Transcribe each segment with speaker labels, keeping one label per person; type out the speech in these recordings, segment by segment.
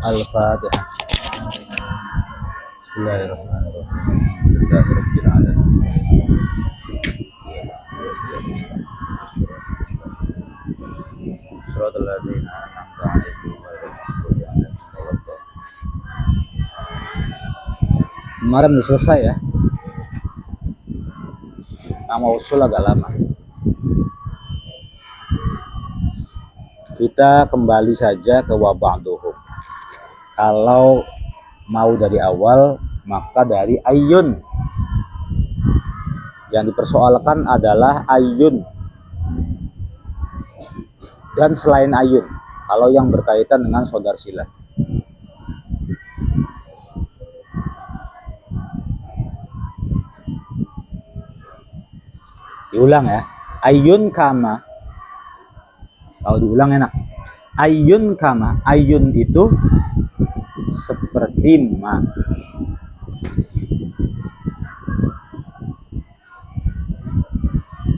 Speaker 1: Al-Fatihah. Bismillahirrahmanirrahim. Alhamdulillahirabbil alamin. Shiratal ladzina an'amta 'alaihim ghairil maghdubi 'alaihim waladdallin. Kemarin udah selesai ya. Nama usul agak lama. Kita kembali saja ke wa ba'duhum. Kalau mau dari awal, maka dari ayyun. Yang dipersoalkan adalah ayyun dan selain ayyun. Kalau yang berkaitan dengan saudar silah. Diulang ya. Ayyun kama. Kalau diulang enak. Ayyun kama. Ayyun itu seperti ma.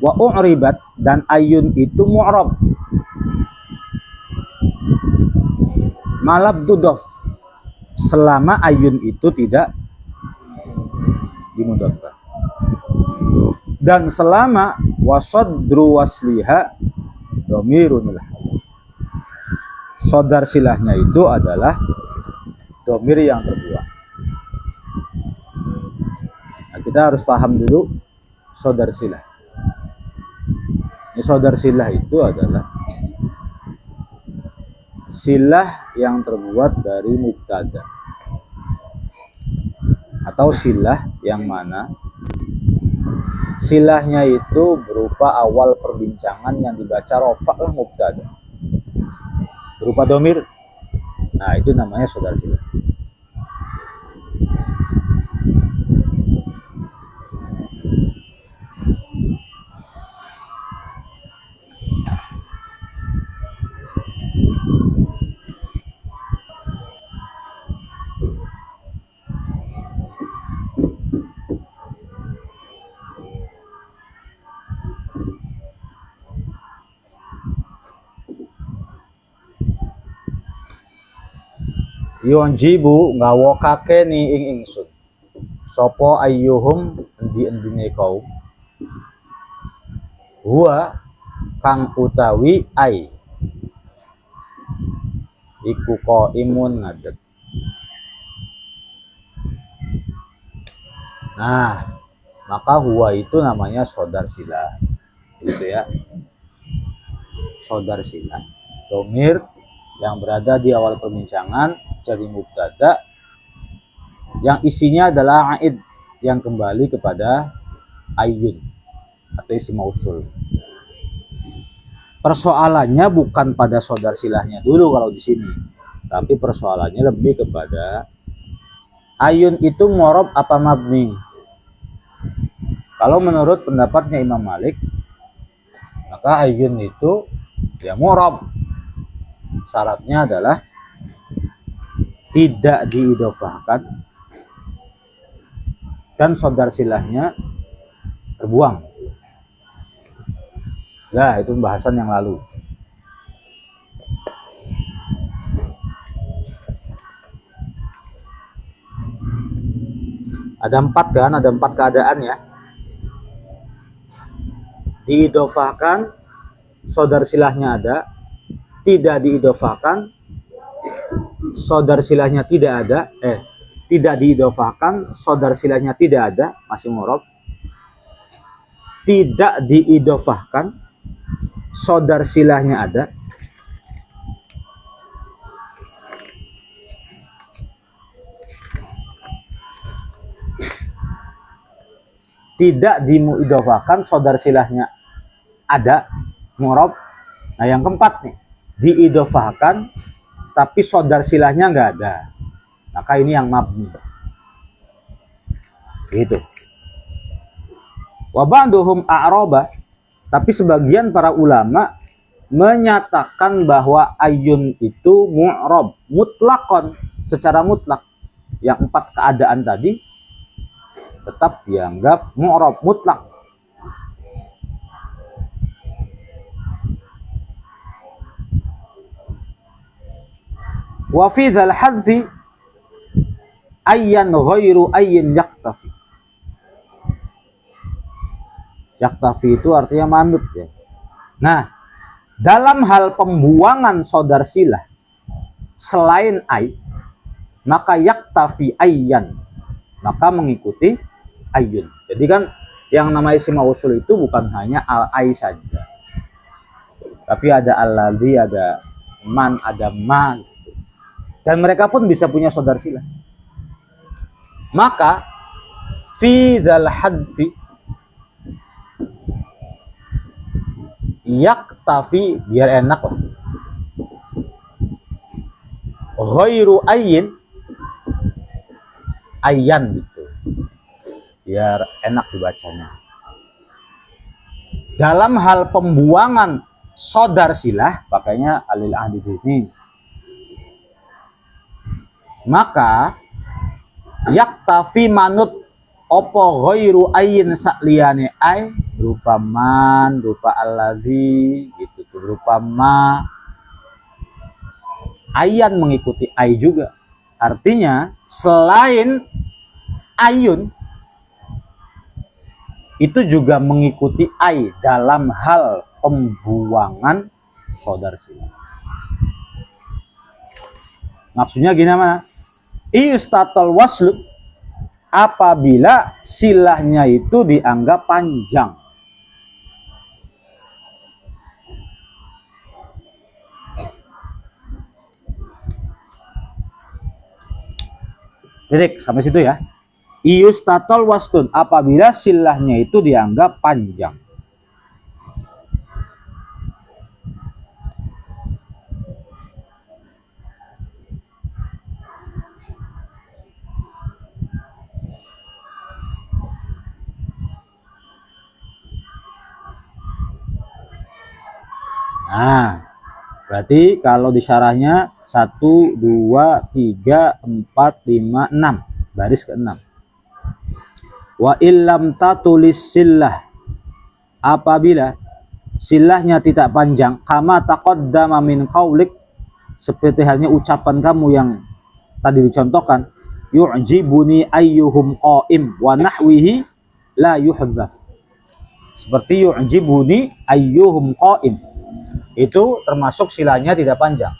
Speaker 1: Wa u'ribat, dan ayyun itu mu'rab. Malab dudof, selama ayyun itu tidak dimudofkan. Dan selama wasadru wasliha domirunil hal. Sodar silahnya itu adalah domir yang terbuang. Nah, kita harus paham dulu sodar silah. Ini sodar silah itu adalah silah yang terbuat dari mubtada, atau silah yang mana silahnya itu berupa awal perbincangan yang dibaca rofa lah mubtada, berupa domir. Nah, itu namanya sodar silah. Yonjibu ngawokake ni ing ingsun sopo ayyuhum endi-endine kaum huwa kang utawi ai iku imun ngadeg. Nah, maka huwa itu namanya sodar silah, gitu ya. Sodar silah, domir yang berada di awal perbincangan jadi mubtada yang isinya adalah aid yang kembali kepada ayyun atau isim mausul. Persoalannya bukan pada sodar silahnya dulu kalau di sini, tapi persoalannya lebih kepada ayyun itu mu'rab apa mabni. Kalau menurut pendapatnya Imam Malik, maka ayyun itu ya mu'rab. Syaratnya adalah tidak diidofahkan dan sodar silahnya terbuang. Nah, itu pembahasan yang lalu. Ada 4 kan, ada 4 keadaan ya. Diidofahkan, sodar silahnya ada. Tidak diidofahkan, sodar silahnya tidak ada. Tidak diidofahkan, sodar silahnya tidak ada, masih mu'rab. Tidak diidofahkan, sodar silahnya ada. Tidak diidofahkan, sodar silahnya ada, mu'rab. Nah, yang keempat nih, diidofahkan tapi sodar silahnya nggak ada, maka ini yang mabni. Gitu. Wa ba'duhum a'raba, tapi sebagian para ulama menyatakan bahwa ayyun itu mu'rab mutlakon, secara mutlak. Yang 4 keadaan tadi tetap dianggap mu'rab mutlak. Wa fi dzal hadfi ayyan ghairu ayyin yaktafi. Yaktafi itu artinya manut ya. Nah, dalam hal pembuangan saudar silah selain ai, maka yaktafi ayyan, maka mengikuti ayyun. Jadi kan yang namanya isim mausul itu bukan hanya al ai saja, tapi ada alladzi, ada man, ada ma, dan mereka pun bisa punya saudar silah. Maka fi dzal hadfi yaktafi, biar enak lah, ghairu ayyin, ayyan gitu, biar enak dibacanya. Dalam hal pembuangan saudar silah, pakainya alil ahdi ini, maka yaktafi manut opo ghairu ayyin sakliyane ay, berupa man, berupa alladzi gitu, berupa ma. Ayyan mengikuti ay juga. Artinya selain ayun itu juga mengikuti ay dalam hal pembuangan saudar silah. Maksudnya gimana? Istatal waslu, apabila silahnya itu dianggap panjang. Titik, sampai situ ya. Iustatol wastun, apabila silahnya itu dianggap panjang. Nah, berarti kalau di syarahnya 1, 2, 3, 4, 5, 6, baris ke-6. Wa illam tatulis sillah, apabila silahnya tidak panjang, kama taqaddama min qaulik, seperti halnya ucapan kamu yang tadi dicontohkan, yu'jibuni ayyuhum qaim wa nahwihi la yuhdzaf. Seperti yu'jibuni ayyuhum qaim, itu termasuk silahnya tidak panjang.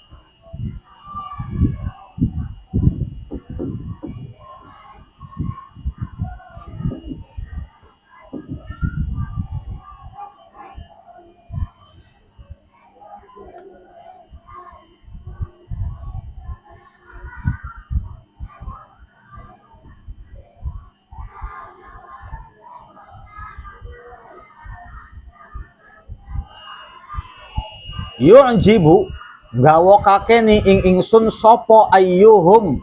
Speaker 1: Yu'jibu gawokake ni ingsun sopo ayyuhum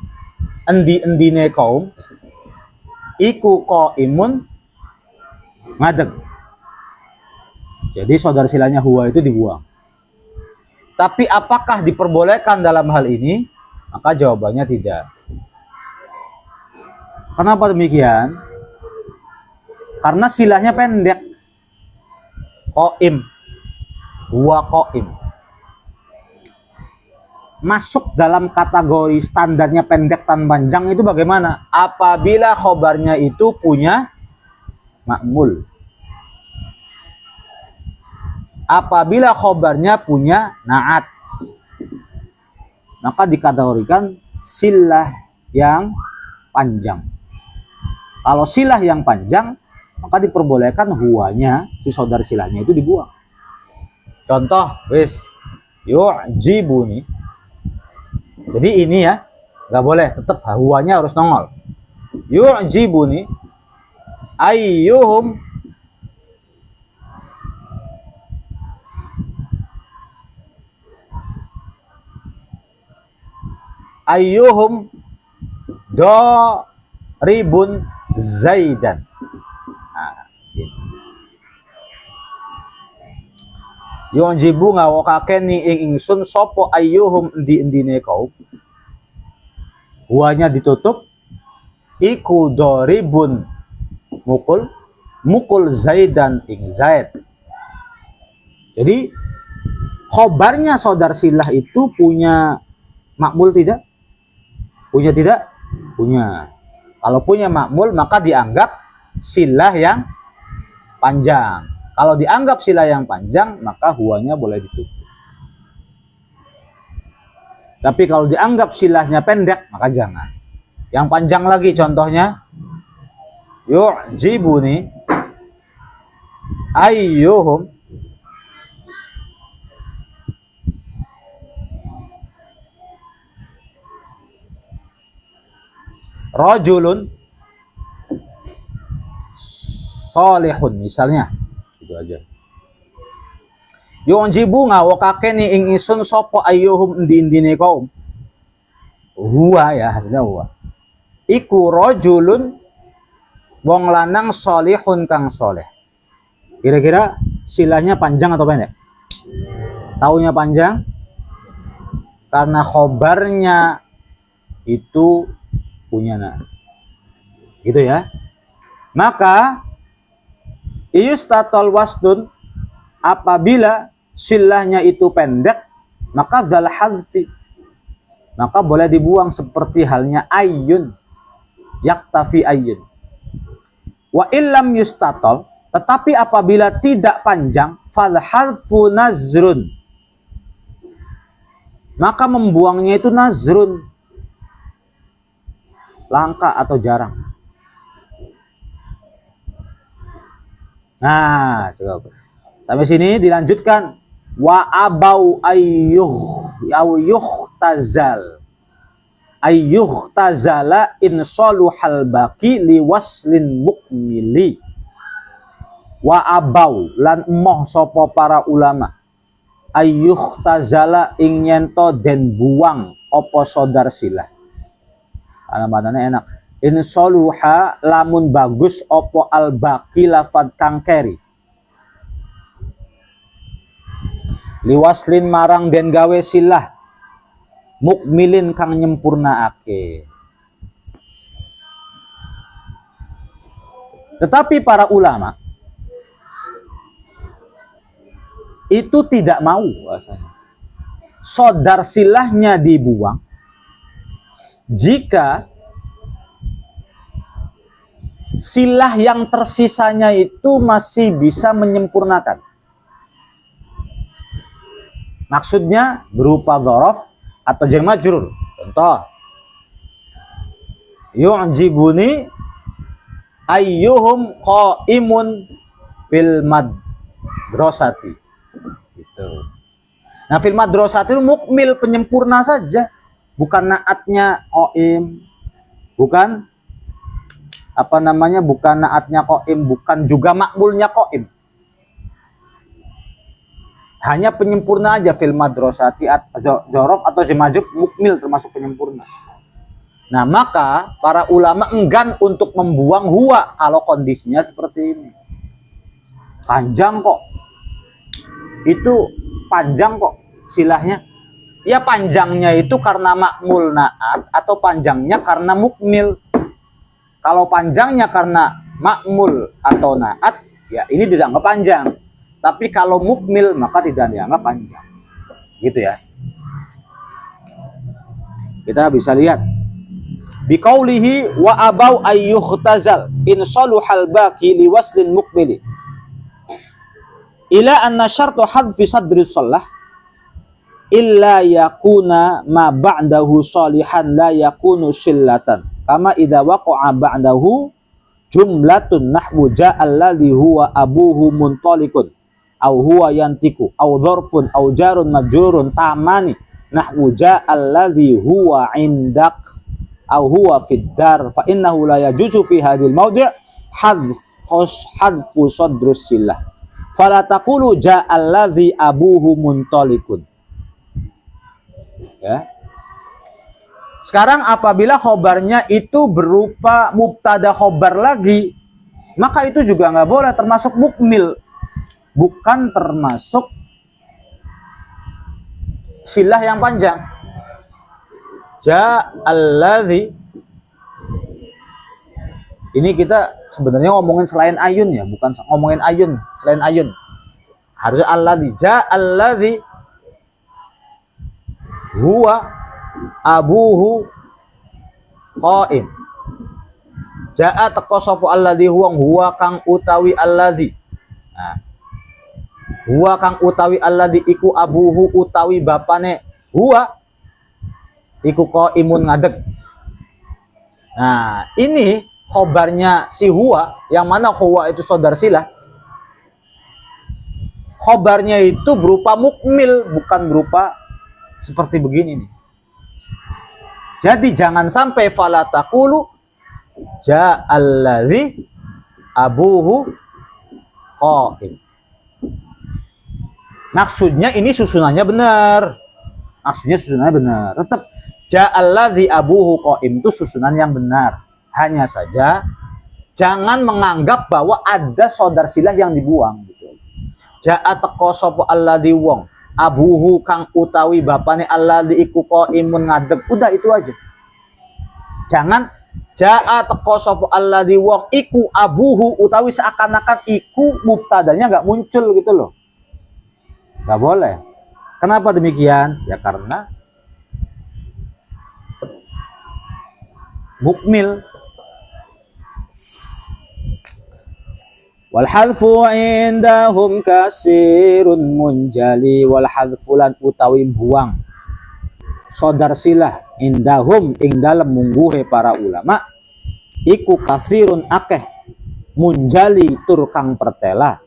Speaker 1: endi-endine kaum iku qaimun ngadeg. Jadi saudara silahnya huwa itu dibuang. Tapi apakah diperbolehkan dalam hal ini? Maka jawabannya tidak. Kenapa demikian? Karena silahnya pendek. Qaim, huwa qaim. Masuk dalam kategori standarnya pendek dan panjang itu bagaimana? Apabila khobarnya itu punya ma'mul. Apabila khobarnya punya na'at, maka dikategorikan silah yang panjang. Kalau silah yang panjang, maka diperbolehkan huwanya, si saudara silahnya itu dibuang. Contoh, wis yu'jibuni. Jadi ini ya, nggak boleh, tetap huwanya harus nongol. Yu'jibuni ayyuhum daribun zaidan. Nah, gitu. Yu'jibu ngawokake ni ingsun sopo ayyuhum endi-endine kaum. Huwanya ditutup, iku daribun mukul zaidan ing zaid. Jadi khobarnya saudar silah itu punya makmul tidak? Punya tidak? Punya. Kalau punya makmul maka dianggap silah yang panjang. Kalau dianggap silah yang panjang maka huwanya boleh ditutup. Tapi kalau dianggap silahnya pendek maka jangan. Yang panjang lagi contohnya yu'jibuni ayyuhum rajulun solihun, misalnya itu aja. Yu'jibu ngawokake ni ing isun sapa ayyuhum ndi-ndine kaum. Huwa ya, hasilnya huwa. Iku rajulun wong lanang solihun kang soleh. Kira-kira silahnya panjang atau pendek? Taunya panjang karena khobarnya itu punya nah. Gitu ya. Maka iustatol wasdun, apabila silahnya itu pendek maka zal hadfi, maka boleh dibuang seperti halnya ayyun, yaktafi ayyun. Wa illam yustatol, tetapi apabila tidak panjang, fal hadfu nazrun, maka membuangnya itu nazrun, langka atau jarang. Nah, sampai sini dilanjutkan. Wa abau ayyuhtazala insaluhal baqi liwaslin mukmili. Wa abau lan moh sopo para ulama ayyuhtazala ing nyento den buang opo sodar silah. Alamatnya enak. Insoluha lamun bagus opo al baqi lafad kang keri. Liwaslin marang den gawe silah mukmilin kang nyempurnaake. Tetapi para ulama itu tidak mau bahasanya sodar silahnya dibuang jika silah yang tersisanya itu masih bisa menyempurnakan. Maksudnya berupa dzaraf atau jar majrur. Contoh, yu'jibuni ayyuhum qaimun fil madrasati. Gitu. Nah, fil madrasati itu mukmil, penyempurna saja, bukan naatnya qaim, bukan bukan naatnya qaim, bukan juga makmulnya qaim. Hanya penyempurna aja, fil madrasati dzaraf atau jar majrur mukmil termasuk penyempurna. Nah, maka para ulama enggan untuk membuang huwa kalau kondisinya seperti ini. Panjang kok. Itu panjang kok silahnya. Ya panjangnya itu karena makmul naat atau panjangnya karena mukmil. Kalau panjangnya karena makmul atau naat, ya ini tidak dianggap panjang. Tapi kalau mukmil maka tidak dianggap panjang. Gitu ya. Kita bisa lihat. Biqaulihi wa abau ayyuhtazal in saluhal baqi liwaslin mukmili. Ila anna syartu hadfi sadri shalah illa yakuna ma ba'dahu salihan la yakunu shillatan kama idza waqa'a ba'dahu jumlatun nahwu ja'al ladzi huwa abuhu muntalikun aw huwa yantiku aw dzarfun aw jarun majrurun tamani nahwu ja'al ladzi huwa indak aw huwa fid dar fa innahu la yajuzu fi hadhil mawdi' hadfu sadrus silah fala taqulu ja'al ladzi abuhu muntalikun. Ya. Sekarang apabila khobarnya itu berupa mubtada khobar lagi, maka itu juga nggak boleh, termasuk mukmil, bukan termasuk silah yang panjang. Ja'alladzi, ini kita sebenarnya ngomongin selain ayun ya, bukan ngomongin ayun, selain ayun. Harus alladzi, ja'alladzi huwa abuhu qaim. Ja'a teko sapa alladzi huwa kang utawi alladzi. Nah, huwa kang utawi alladzi iku abuhu utawi bapane huwa iku qaimun ngadeg. Nah, ini khobarnya si huwa, yang mana huwa itu saudar silah. Khobarnya itu berupa mukmil, bukan berupa seperti begini nih. Jadi jangan sampai fala taqulu ja'alladzi abuhu qaim. Maksudnya ini susunannya benar. Tetap ja'alladzi abuhu qaim itu susunan yang benar. Hanya saja jangan menganggap bahwa ada saudar silah yang dibuang gitu. Ja'a teko sapa alladzi wong abuhu kang utawi bapane alladzi iku qaimun ngadeg. Udah itu aja. Jangan ja'a teko sapa alladzi wong iku abuhu utawi seakan-akan iku mubtadanya enggak muncul gitu loh. Enggak boleh. Kenapa demikian? Ya karena mukmil. Wal hadfu indahum kasirun munjali. Wal hadfu lan utawi buang saudar silah indahum ing dalem mungguhe para ulama iku kasirun akeh munjali tur kang pertela.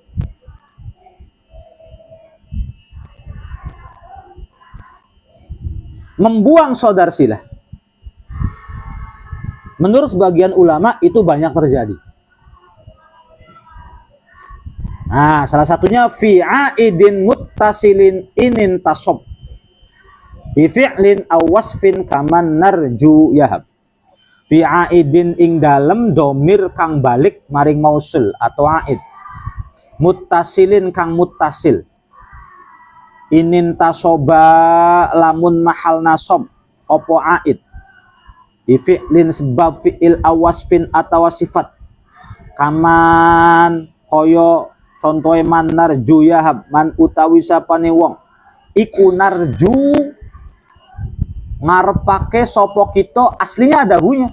Speaker 1: Membuang saudar silah menurut sebagian ulama itu banyak terjadi. Nah, salah satunya fi'aidin muttasilin inin tasob bi fi'lin aw wasfin kaman narju yahab. Fi'aidin ing dalem domir kang balik maring mausul atau aid. Muttasilin kang muttasil. Inin tasoba lamun mahal nasob opo aid. Bi fi'lin sebab fi'il aw wasfin atau sifat. Kaman koyo contohe man narju yahab man utawi sapane wong iku narju ngarepake sapa kita, aslinya ada hunya.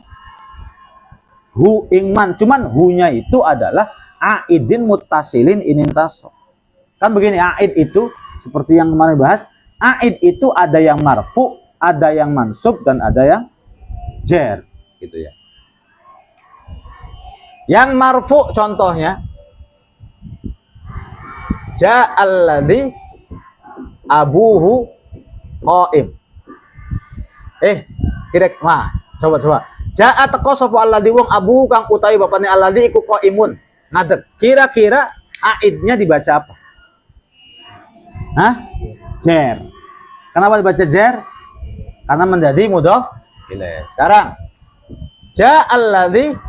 Speaker 1: Hu ing man, cuman hunya itu adalah aidin muttasilin inin taso. Kan begini, aid itu seperti yang kemarin bahas, aid itu ada yang marfu, ada yang mansub dan ada yang jer gitu ya. Yang marfu contohnya ja'alladzi abuhu qaim. Coba. Ja'a teko sapa alladzi wong abuhu kang utawi bapane alladzi iku qaimun. Ngadeg. Kira-kira aidnya dibaca apa? Hah? Jer. Kenapa dibaca jer? Karena menjadi mudhof ilaih. Sekarang ja'alladzi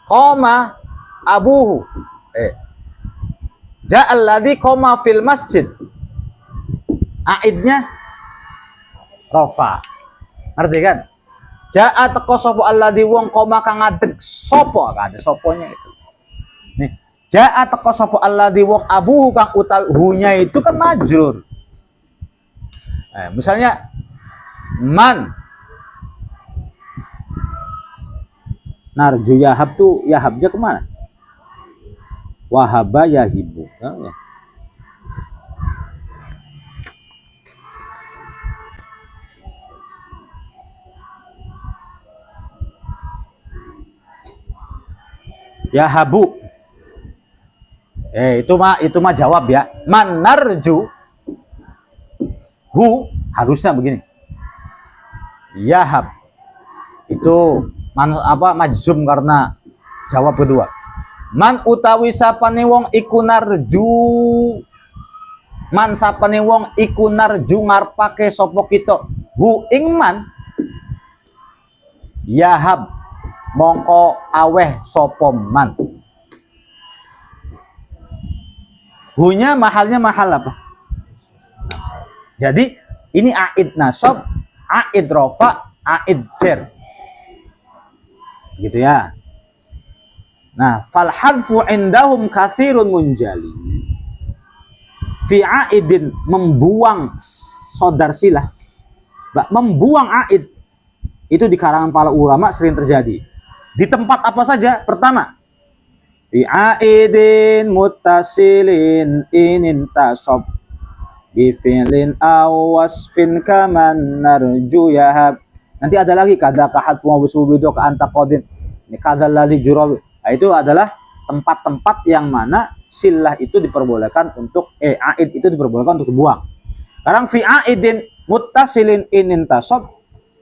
Speaker 1: qama abuhu. Ja'alladzi qama fil masjid. Aidnya rafa. Ngerti kan? Ja'a teko sapa alladzi wong qama kang ngadeg sapa, ada soponya itu. Nih, ja'a teko sapa alladzi wong abuhu kang utawi hunya itu kan majrur. Misalnya man narju yahab tuh yahabnya kemana? Wahaba yahibu. Yahabu. Itu mah jawab ya. Man narju hu harusnya begini. Yahab. Itu majzum karena jawab kedua. Man utawi sapane wong iku narju. Man sapane wong iku narju ngarepake sapa kita. Hu ing man yahab mongko aweh sapa man. Hunya mahalnya mahal apa? Jadi ini aid nasab, aid rofa, aid jer. Gitu ya. Nah, fal hadfu indahum katsirun munjali. Fi aidin membuang saudar silah. Membuang aid itu di kalangan para ulama sering terjadi. Di tempat apa saja? Pertama, fi aidin muttasilin inin tasob bi fi'lin aw wasfin kaman narju yahab. Nanti ada lagi kada kahad wa busubido ka antaqadin. Ini kadzal ladzi jurabi. Nah, itu adalah tempat-tempat yang mana silah itu diperbolehkan untuk aid itu diperbolehkan untuk dibuang. Sekarang fi aidin muttasilin inin tasob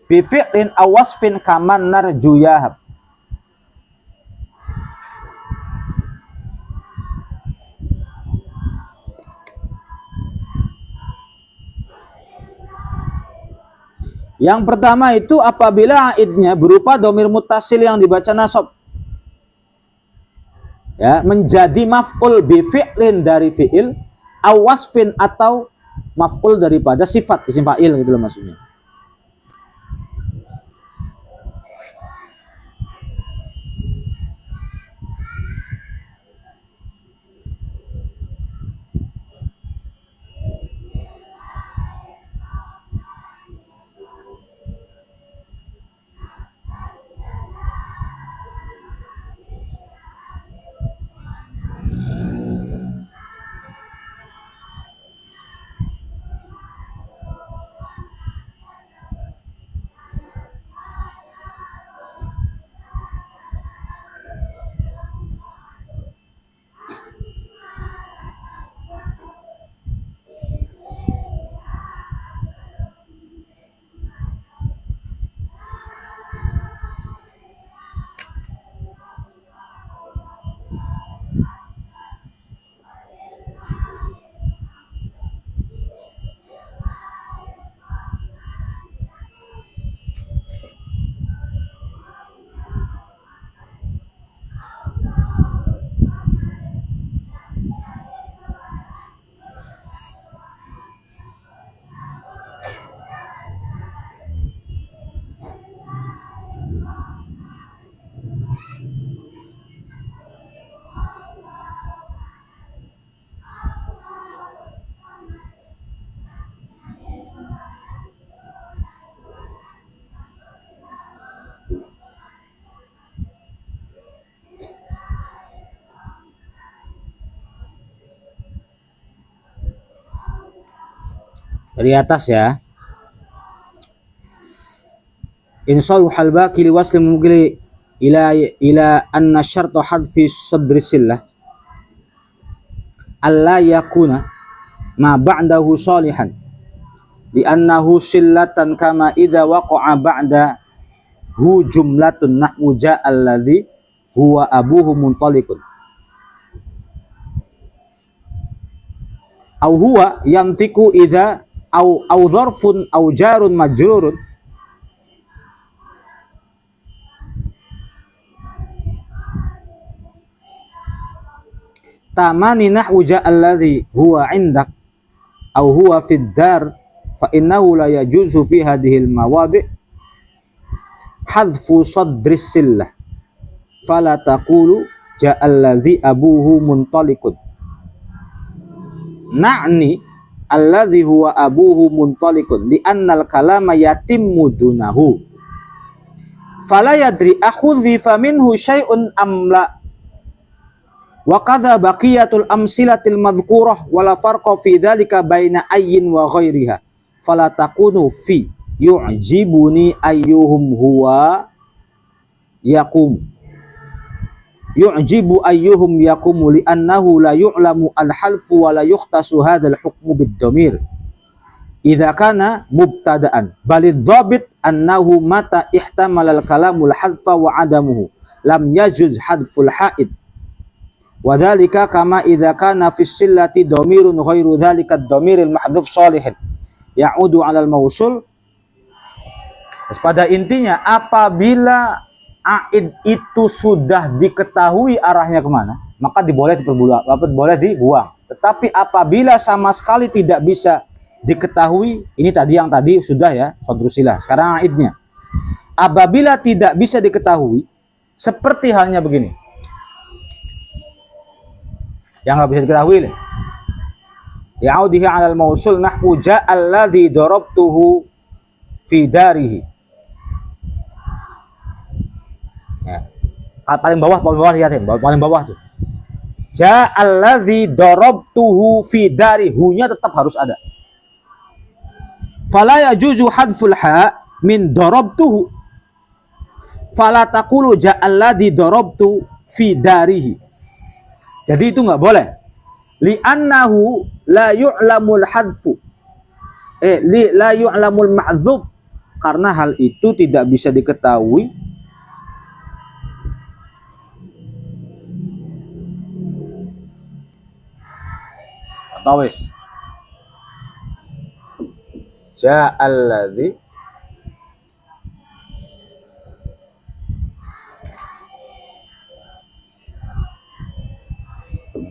Speaker 1: bi fi'lin aw wasfin kaman narju yahab. Yang pertama itu apabila aidnya berupa domir muttasil yang dibaca nasab, ya, menjadi maf'ul bi fi'lin dari fi'il, aw wasfin atau maf'ul daripada sifat isim fa'il gitu loh maksudnya. Dari atas ya. Insal halbaki li wasli mugli ila anna syartu hadfi sadri sillah alla yakuna ma ba'dahu salihan li annahu sillatan kama idza waqa'a ba'dahu jumlatun nahwu ja'a alladhi huwa abuhu muntalikun au huwa yantiku idza au dzarfun au jarun majrurun tamani nahwu ja'a alladhi huwa 'indak au huwa fid dar fa innahu la yajuzu fi hadhihi al mawadi' hadfu sadri sillah fala taqulu ja'a alladhi abuhu muntalikun na'ni alladhi huwa abuhu muntalikun li annal kalama yatimmu dunahu fala yadri akhudhifa minhu syai'un am la wa kadza baqiyatul amsilatil madhkurah wala farqa fi dzalika baina ayyin wa ghairiha fala takunu fi yu'jibuni ayyuhum huwa yaqum yu'jibu ayyuhum yaqumu li annahu la yu'lamu al-halfu wa la yukhtasu hadzal hukmu bid-dhamir idza kana mubtada'an balid dhabit annahu mata ihtamala al-kalamul hadfa wa adamuhu lam yajuz hadful haid wa dzalika kama idza kana fi sillati dhamirun ghairu dzalika ad-dhamiril mahdhuf shalihin ya'udu 'ala al-mausul. Pada intinya apabila aid itu sudah diketahui arahnya kemana, maka boleh dibuang. Tetapi apabila sama sekali tidak bisa diketahui, ini tadi yang tadi sudah ya, sadrusilah. Sekarang aidnya. Apabila tidak bisa diketahui, seperti halnya begini. Yang nggak bisa diketahui nih. Ya'udihi 'alal mausul nahwu ja'al ladzi darabtuhu fi darihi. Ya. Paling bawah lihatin, paling bawah tuh. Ja'alladzi darabtuhu fi dari, hu-nya tetap harus ada. Fala yajuzu hadful ha min darabtuhu. Fala taqulu ja'alladzi darabtu fi darihi. Jadi itu enggak boleh. Li'annahu la yu'lamul hadfu. La yu'lamul ma'dzuf, karena hal itu tidak bisa diketahui atau wis ja'alladzi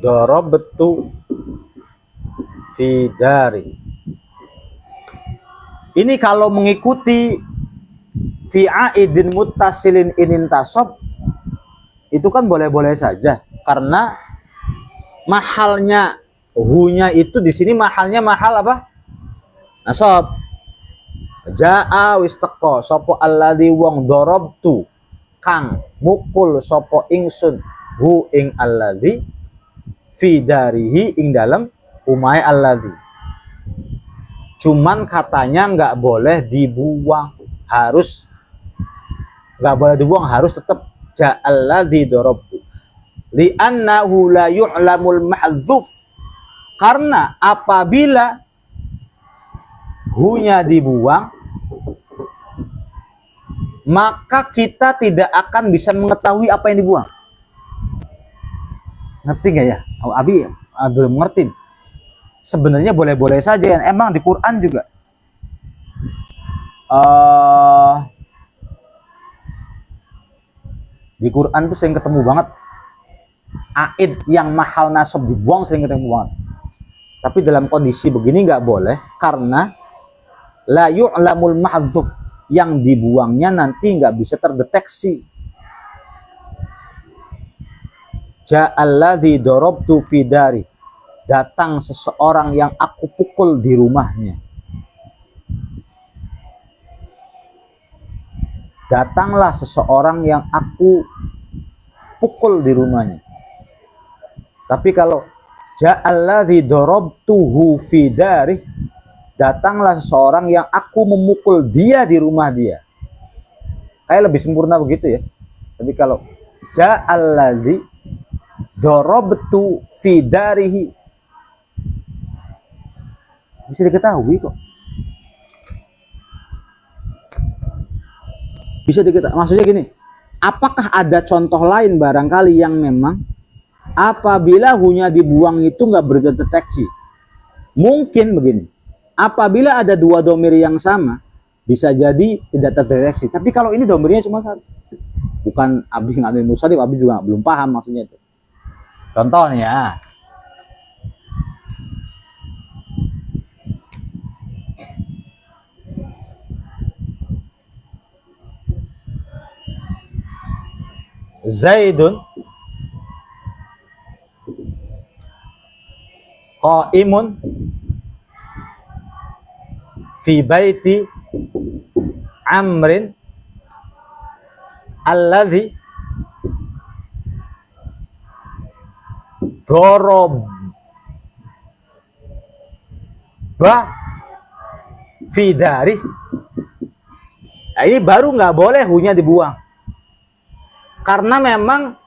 Speaker 1: darabtu fi dari. Ini kalau mengikuti fi aidin muttasilin inin tasob, itu kan boleh-boleh saja, karena mahalnya hu-nya itu di sini mahalnya mahal apa? Nasab. Jaa wis teko sapa alladzi wong darabtu kang mukul sapa ingsun hu ing alladzi fi darihi ing dalam umai alladzi. Cuman katanya nggak boleh dibuang, harus nggak boleh dibuang, harus tetap ja'alladzi darabtu. Li'annahu la yu'lamul mahdzuf, karena apabila hu-nya dibuang, maka kita tidak akan bisa mengetahui apa yang dibuang. Ngerti nggak ya? Abi belum ngerti. Sebenarnya boleh-boleh saja ya. Emang di Quran juga di Quran tuh sering ketemu banget aid yang mahal nasab dibuang, sering ketemu banget. Tapi dalam kondisi begini nggak boleh, karena la yu'lamul mahdzuf, yang dibuangnya nanti nggak bisa terdeteksi. Ja'alladzi darabtu fi dari, datang seseorang yang aku pukul di rumahnya. Datanglah seseorang yang aku pukul di rumahnya. Tapi kalau ja'alladzi darabtuhu fi dari, datanglah seseorang yang aku memukul dia di rumah dia. Kayak lebih sempurna begitu ya. Tapi kalau ja'alladzi darabtu fi darihi, bisa diketahui kok. Bisa diketahui. Maksudnya gini, apakah ada contoh lain barangkali yang memang apabila hu-nya dibuang itu nggak berdeteksi? Mungkin begini, apabila ada dua domir yang sama, bisa jadi tidak terdeteksi. Tapi kalau ini domirnya cuma satu, bukan Abi ngambil musadif, Abi juga belum paham maksudnya itu. Contoh nih ya, Zaidun qaimun fi baiti Amrin alladzi daraba fi dari. Nah, ini baru nggak boleh hu-nya dibuang, karena memang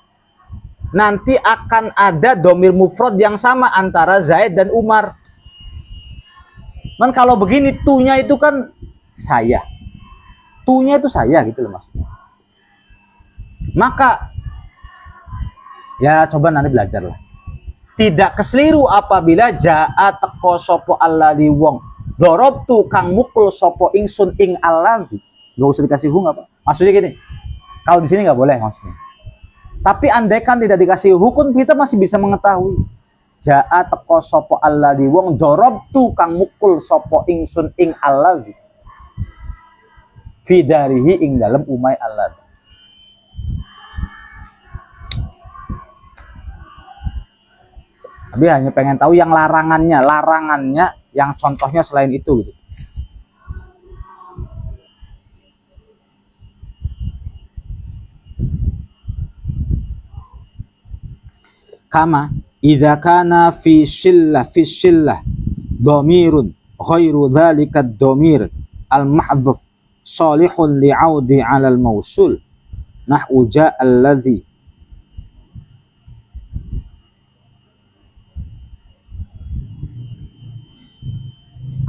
Speaker 1: nanti akan ada domir mufrad yang sama antara Zaid dan Umar. Man kalau begini tu-nya itu kan saya. Tu-nya itu saya gitu loh maksudnya. Maka ya coba nanti belajar lah. Tidak keseliru apabila jaa teko sopo alladzi wong darabtu kang mukul sopo ingsun ing alladzi. Enggak usah dikasih hu, apa? Maksudnya gini. Kalau di sini nggak boleh maksudnya. Tapi andaikan tidak dikasih hukum, kita masih bisa mengetahui. Jaa teko sopo alladzi wong darabtu kang mukul sopo ingsun ing alladzi. Fi darihi ing dalam umai alladzi. Tapi hanya pengen tahu yang larangannya yang contohnya selain itu gitu. Kama idza kana fi shillah dhamirun ghairu dzalika ad-dhamir al-mahdhuf salihun li'audi 'ala al-mausul nahwu ja'a alladhi.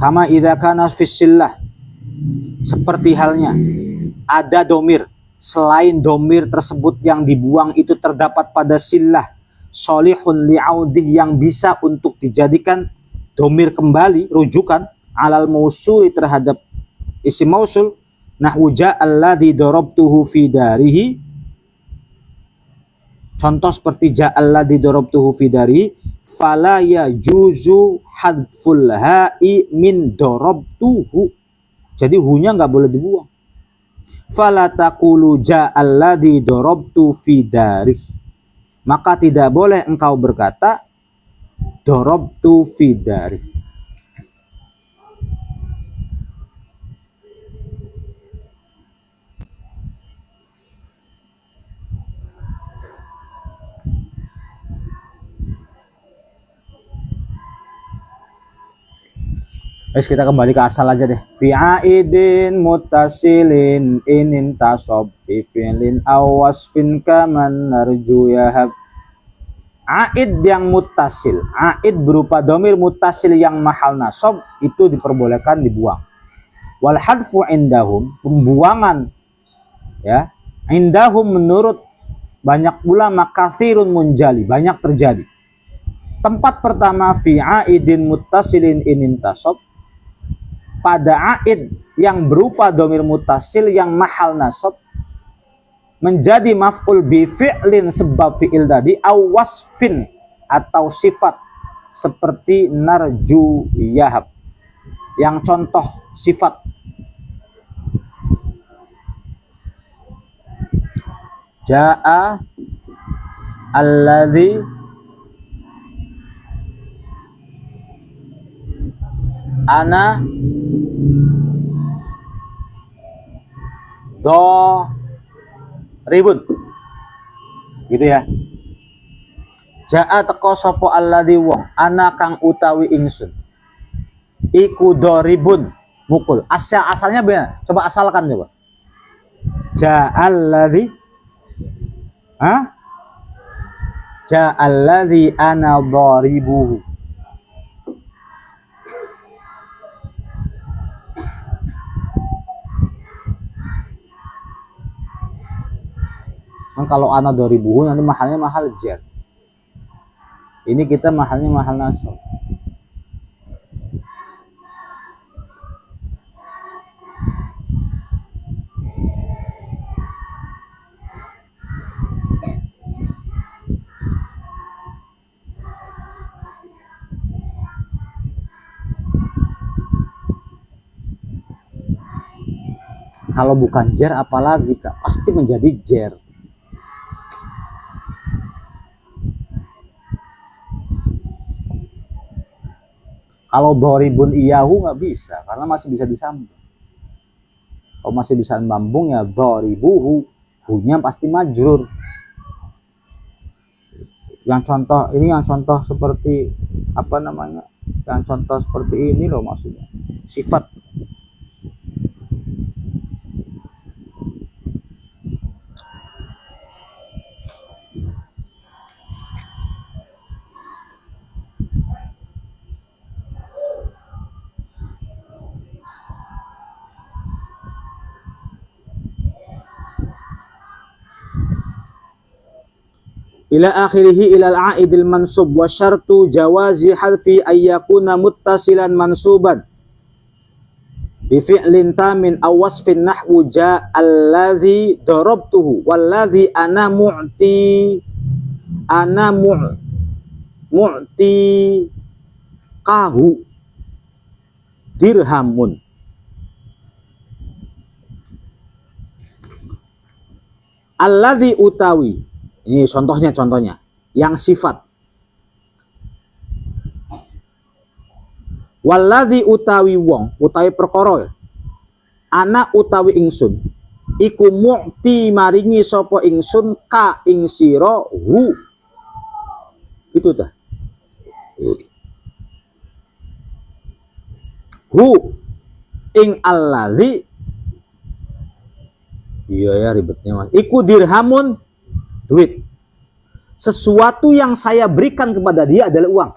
Speaker 1: Kama idza kana fi shillah, seperti halnya ada domir selain domir tersebut yang dibuang itu terdapat pada sillah solihun li'audih yang bisa untuk dijadikan domir kembali rujukan alal mausuli terhadap isim mausul nahwu ja'alladzi darabtuhu fi darihi, contoh seperti ja'alladzi darabtuhu fi darihi fala yajuzu hadful ha'i min darabtuhu, jadi hunya nggak boleh dibuang. Fala taqulu ja'alladzi darabtu fi darihi, maka tidak boleh engkau berkata darabtu fi darihi. Kita kembali ke asal aja deh. Fi aidin muttasilin inin tasob fi fi'lin aw wasfin kaman narju yahab. Aid yang muttasil, aid berupa domir muttasil yang mahal nasob itu diperbolehkan dibuang. Wal hadfu indahum, pembuangan ya, indahum menurut banyak ulama katsirun munjali, banyak terjadi. Tempat pertama fi aidin muttasilin inin tasob, pada aid yang berupa domir mutasil yang mahal nasab menjadi maf'ul bi fi'lin sebab fi'il tadi aw wasfin atau sifat seperti narju yahab yang contoh sifat ja'a alladzi ana ribun gitu ya. Ja'a teko sapa alladzi wong ana kang utawi ingsun iku ribun mukul. Asalnya benar. Coba asalkan coba. Ja'alladzi Ja'alladzi ana dharibuhu. Kalau ana 2000 nanti mahalnya mahal jar. Ini kita mahalnya mahal nasab. Kalau bukan jar apalagi Kak? Pasti menjadi jar. Kalau doribun iyahu nggak bisa, karena masih bisa disambung. Kalau masih bisa sambung ya doribuhu, hunya pasti majrur. Yang contoh ini, yang contoh seperti apa namanya? Yang contoh seperti ini loh maksudnya. Sifat. Ila akhirih ila al-a'idil mansub wa syartu jawazi hadfi ayyakuna muttasilan mansuban bi fi'lin tamin aw wasfin nahwu ja'alladzi darabtuhu walladzi ana mu'ti qahu dirhamun. Alladzi utawi, ini contohnya yang sifat. Walladzi utawi wong utawi perkara ana utawi ingsun iku mu'ti maringi sapa ingsun ka ing sira hu Itu dah. Hu ing alladzi, iya ya ribetnya mas. Iku dirhamun, duit. Sesuatu yang saya berikan kepada dia adalah uang.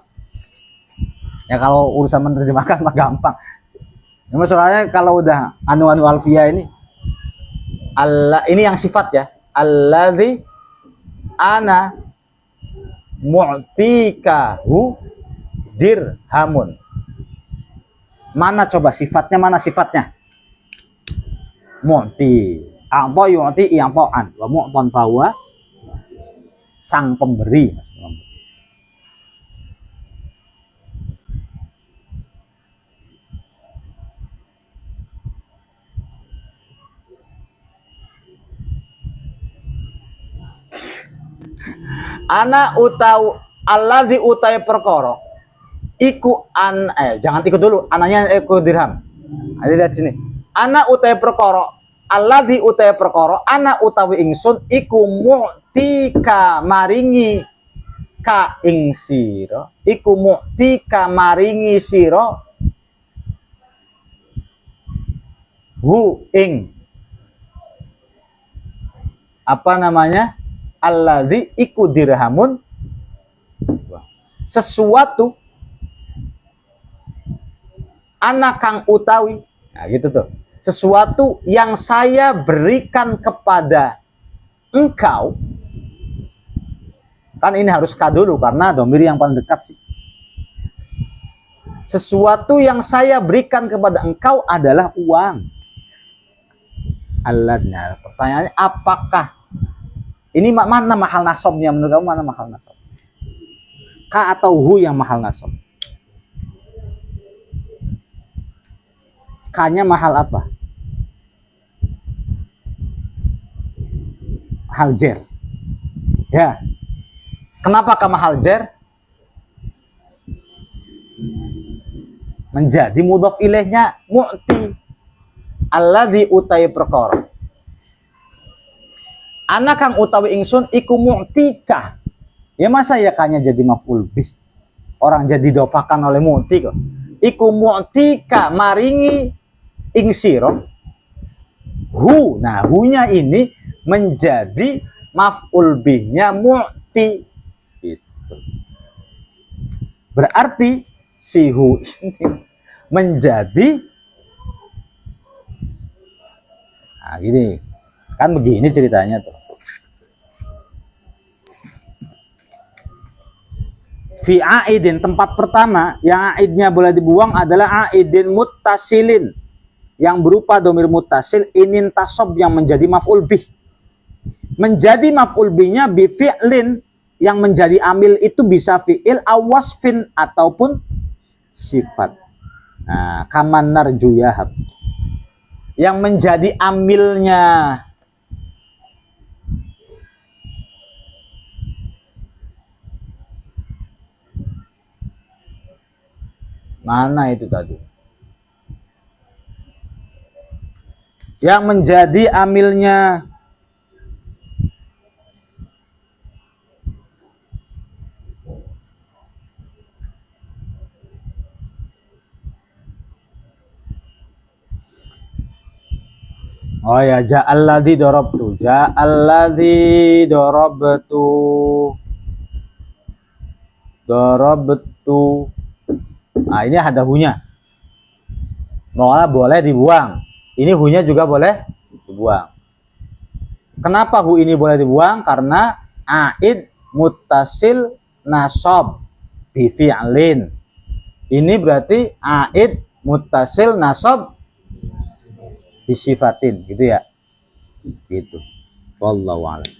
Speaker 1: Ya kalau urusan menerjemahkan mah gampang. Ya, masalahnya kalau udah anu alfiyah ini, Allah ini yang sifat ya. Alladzi ana mu'tikahu dirhamun. Mana coba sifatnya, mana sifatnya? Mu'ti. A'ta yu'ti i'ta'an wa mu'tan fahuwa sang pemberi. Ana utau alladzi utai perkara iku jangan ikut dulu, ananya iku dirham. Ada lihat sini. Ana utai perkara alladzi utai perkara ana utawi ingsun iku mu'tika maringi ka ing sira, iku mu'tika maringi sira hu ing apa namanya? Alladzi iku dirhamun, sesuatu anak kang utawi. Nah gitu tuh. Sesuatu yang saya berikan kepada engkau. Kan ini harus ka dulu karena domir yang paling dekat sih. Sesuatu yang saya berikan kepada engkau adalah uang. Nah, pertanyaannya apakah ini mana mahal nasabnya? Menurut kamu mana mahal nasab? Ka atau hu yang mahal nasab? Ka-nya mahal apa? Mahal jer. Ya. Kenapa ka mahal jer? Menjadi mudhof ilaihnya mu'ti. Alladzi utai perkara. Anak kang utawi ingsun iku mu'tika. Ya masa ya kanya jadi maf'ul bih. Orang jadi dofakan oleh mu'ti kok. Iku mu'tika maringi ing sira hu. Nah, hu-nya ini menjadi maf'ul bihnya mu'ti. Gitu. Berarti si hu ini menjadi nah gini. Kan begini ceritanya tuh. Fi aidin, tempat pertama yang aidnya boleh dibuang adalah aidin muttasilin yang berupa domir muttasil inin tasob yang menjadi maf'ul bih. Menjadi maf'ul bihnya bi fi'lin yang menjadi amil itu bisa fi'il awasfin ataupun sifat. Nah, kaman narju yahab. Yang menjadi amilnya mana itu tadi? Yang menjadi amilnya oh ya, ja'alladzi darabtu. Ja'alladzi darabtu. Darabtu. Nah, ini ada hunya. Malah boleh dibuang. Ini hunya juga boleh dibuang. Kenapa hu ini boleh dibuang? Karena aid muttasil nasab bi fi'lin. Ini berarti aid muttasil nasab bi sifatin, gitu ya. Gitu. Wallahu a'lam.